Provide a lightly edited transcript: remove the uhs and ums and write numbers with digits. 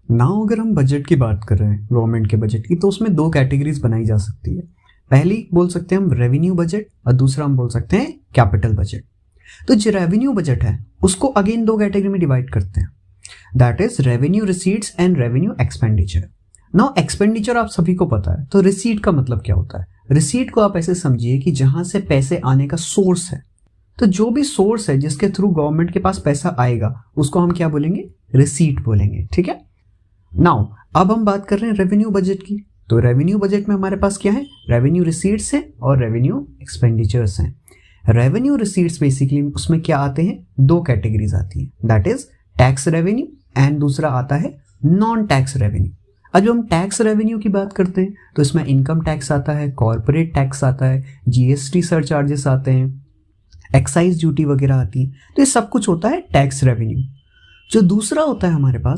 Now अगर हम budget की बात कर रहे हैं, गवर्नमेंट के बजट की, तो उसमें दो कैटेगरीज बनाई जा सकती है। पहली बोल सकते हैं हम रेवेन्यू बजट और दूसरा हम बोल सकते हैं कैपिटल बजट। तो जो रेवेन्यू बजट है उसको अगेन दो कैटेगरी में डिवाइड करते हैं, that is revenue receipts and revenue expenditure. Now expenditure आप सभी को पता है, तो रिसीट का मतलब क्या होता है? रिसीट को आप ऐसे समझिए कि जहां से पैसे आने का सोर्स है। तो जो भी सोर्स है जिसके थ्रू गवर्नमेंट के पास पैसा आएगा उसको हम क्या बोलेंगे? रिसीट बोलेंगे, ठीक है। नाउ अब हम बात कर रहे हैं रेवेन्यू बजट की। तो रेवेन्यू बजट में हमारे पास क्या है? रेवेन्यू रिसीट्स हैं और रेवेन्यू एक्सपेंडिचर्स हैं। रेवेन्यू रिसीट्स बेसिकली उसमें क्या आते हैं? दो कैटेगरीज आती हैं, that is tax revenue and दूसरा आता है नॉन टैक्स रेवेन्यू। अब जब हम टैक्स रेवेन्यू की बात करते हैं तो इसमें इनकम टैक्स आता है, कॉर्पोरेट टैक्स आता है, जीएसटी सरचार्जेस आते हैं, एक्साइज ड्यूटी वगैरह आती है। तो ये सब कुछ होता है टैक्स रेवेन्यू। जो दूसरा होता है हमारे पास